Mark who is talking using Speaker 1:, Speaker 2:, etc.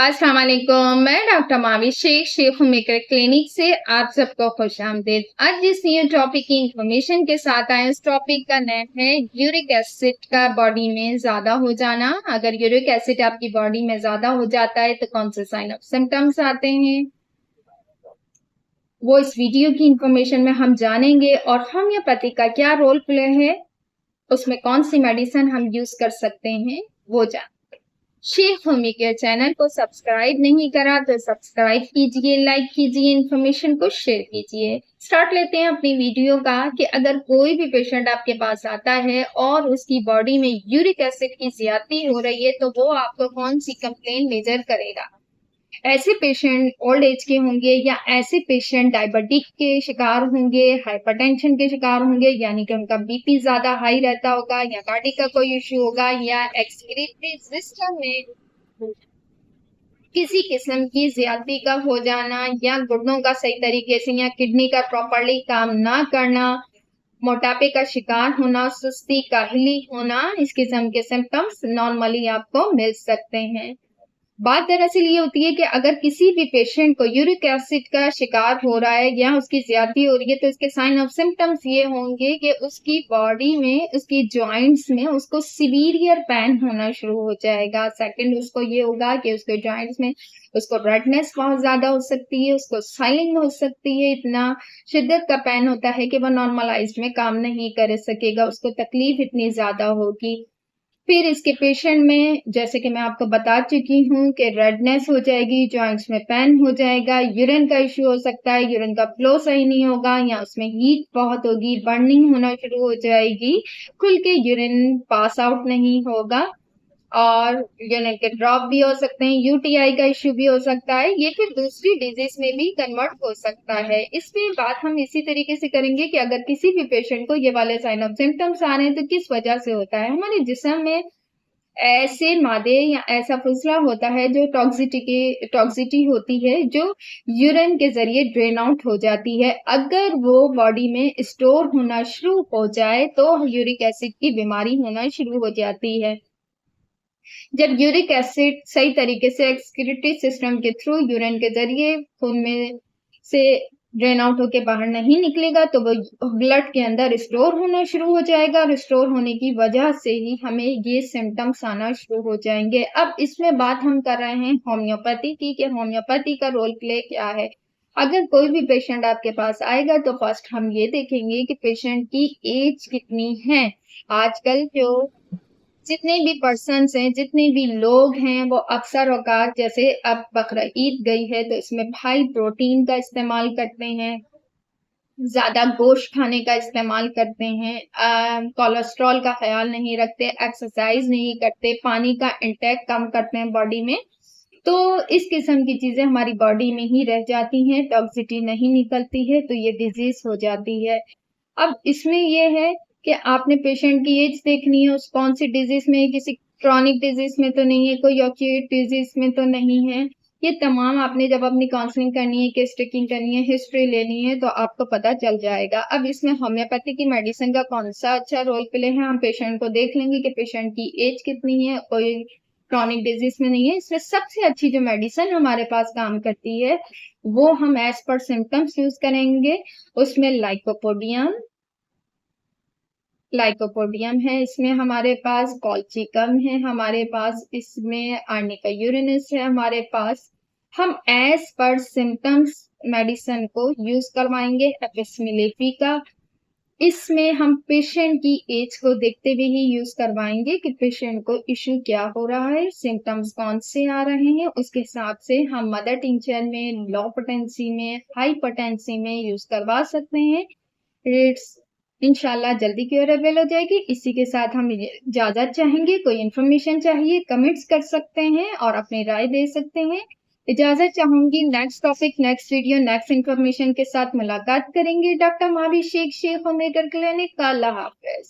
Speaker 1: अस्सलाम वालेकुम। मैं doctor Mavi Shaikh maker clinic से आप सबको खुशामदीद। आज जिस न्यू टॉपिक की इंफॉर्मेशन के साथ आए उस टॉपिक का नाम है यूरिक एसिड का बॉडी में ज्यादा हो जाना। अगर यूरिक एसिड आपकी बॉडी में ज्यादा हो जाता है तो कौन से साइन ऑफ सिम्टम्स आते हैं वो इस वीडियो की इंफॉर्मेशन में हम जानेंगे। और होम्योपैथी का क्या रोल प्ले है, उसमें कौन सी मेडिसिन हम यूज कर सकते हैं वो जान। शेख होमी केयर चैनल को सब्सक्राइब नहीं करा तो सब्सक्राइब कीजिए, लाइक कीजिए, इन्फॉर्मेशन को शेयर कीजिए। स्टार्ट लेते हैं अपनी वीडियो का कि अगर कोई भी पेशेंट आपके पास आता है और उसकी बॉडी में यूरिक एसिड की ज्यादती हो रही है तो वो आपको कौन सी कंप्लेन मेजर करेगा। ऐसे पेशेंट ओल्ड एज के होंगे या ऐसे पेशेंट डायबिटिक के शिकार होंगे, हाइपरटेंशन के शिकार होंगे, यानी कि उनका बीपी ज्यादा हाई रहता होगा या कार्डियक का कोई इश्यू होगा या एक्सक्रीटरी सिस्टम में किसी किस्म की ज्यादती का हो जाना या गुर्दों का सही तरीके से या किडनी का प्रॉपरली काम ना करना, मोटापे का शिकार होना, सुस्ती, काहली होना, इस किस्म के सिम्टम्स नॉर्मली आपको मिल सकते हैं। बात दरअसल ये होती है कि अगर किसी भी पेशेंट को यूरिक एसिड का शिकार हो रहा है या उसकी ज्यादती हो रही है तो इसके साइन ऑफ सिम्टम्स ये होंगे कि उसकी बॉडी में, उसकी जॉइंट्स में उसको सिवियर पेन होना शुरू हो जाएगा। सेकंड, उसको ये होगा कि उसके जॉइंट्स में उसको रेडनेस बहुत ज्यादा हो सकती है, उसको स्वेलिंग हो सकती है, इतना शिद्दत का पेन होता है कि वह नॉर्मलाइज्ड में काम नहीं कर सकेगा, उसको तकलीफ इतनी ज्यादा होगी। फिर इसके पेशेंट में, जैसे कि मैं आपको बता चुकी हूँ कि रेडनेस हो जाएगी, जॉइंट्स में पेन हो जाएगा, यूरिन का इश्यू हो सकता है, यूरिन का फ्लो सही नहीं होगा या उसमें हीट बहुत होगी, बर्निंग होना शुरू हो जाएगी, खुल के यूरिन पास आउट नहीं होगा और यूरिन के ड्रॉप भी हो सकते हैं, यूटीआई का इश्यू भी हो सकता है। ये फिर दूसरी डिजीज में भी कन्वर्ट हो सकता है। इसमें बात हम इसी तरीके से करेंगे कि अगर किसी भी पेशेंट को ये वाले साइन ऑफ सिम्टम्स आ रहे हैं तो किस वजह से होता है। हमारे जिस्म में ऐसे मादे या ऐसा फुजला होता है जो टॉक्सिटी होती है, जो यूरिन के जरिए ड्रेन आउट हो जाती है। अगर वो बॉडी में स्टोर होना शुरू हो जाए तो यूरिक एसिड की बीमारी होना शुरू हो जाती है। जब यूरिक एसिड सही तरीके से एक्सक्रीटरी सिस्टम के थ्रू यूरिन के जरिए खून में से ड्रेन आउट होके बाहर नहीं निकलेगा तो वो ब्लड के अंदर स्टोर होना शुरू हो जाएगा और स्टोर होने की वजह से ही हमें ये सिम्टम्स आना शुरू हो जाएंगे। अब इसमें बात हम कर रहे हैं होम्योपैथी की कि होम्योपैथी का रोल प्ले क्या है। अगर कोई भी पेशेंट आपके पास आएगा तो फर्स्ट हम ये देखेंगे कि पेशेंट की एज कितनी है। आजकल जो जितने भी पर्सन्स हैं, जितने भी लोग हैं, वो अक्सर औकात, जैसे अब बकरा ईद गई है तो इसमें हाई प्रोटीन का इस्तेमाल करते हैं, ज्यादा गोश्त खाने का इस्तेमाल करते हैं, कोलेस्ट्रॉल का ख्याल नहीं रखते, एक्सरसाइज नहीं करते, पानी का इंटेक कम करते हैं बॉडी में। तो इस किस्म की चीजें हमारी बॉडी में ही रह जाती हैं, टॉक्सिटी नहीं निकलती है तो ये डिजीज हो जाती है। अब इसमें ये है कि आपने पेशेंट की एज देखनी है, उस कौन सी डिजीज में है, किसी क्रॉनिक डिजीज में तो नहीं है, कोई एक्यूट डिजीज में तो नहीं है। ये तमाम आपने जब अपनी काउंसलिंग करनी है, केस टेकिंग करनी है, हिस्ट्री लेनी है तो आपको पता चल जाएगा। अब इसमें होम्योपैथी की मेडिसिन का कौन सा अच्छा रोल प्ले है, हम पेशेंट को देख लेंगे कि पेशेंट की एज कितनी है, कोई क्रॉनिक डिजीज में नहीं है। इसमें सबसे अच्छी जो मेडिसिन हमारे पास काम करती है वो हम एज पर सिम्टम्स यूज करेंगे। उसमें लाइकोपोडियम है, इसमें हमारे पास कॉल्चिकम है, हमारे पास इसमें आर्निका यूरिनिस है, हमारे पास हम एज पर सिम्टम्स मेडिसिन को यूज करवाएंगे। एपिस्मिलेफी का, इसमें हम पेशेंट की एज को देखते हुए ही यूज करवाएंगे कि पेशेंट को इश्यू क्या हो रहा है, सिम्टम्स कौन से आ रहे हैं, उसके हिसाब से हम मदर टिंचर में, लो पोटेंसी में, हाई पोटेंसी में यूज करवा सकते हैं। रेट्स इंशाल्लाह जल्दी क्योरेबल हो जाएगी। इसी के साथ हम इजाजत चाहेंगे। कोई इन्फॉर्मेशन चाहिए कमेंट्स कर सकते हैं और अपनी राय दे सकते हैं। इजाजत चाहूंगी। Next topic, next video, next information के साथ मुलाकात करेंगे। Doctor Mavi Shaikh homemaker clinic का। अल्लाह हाफिज।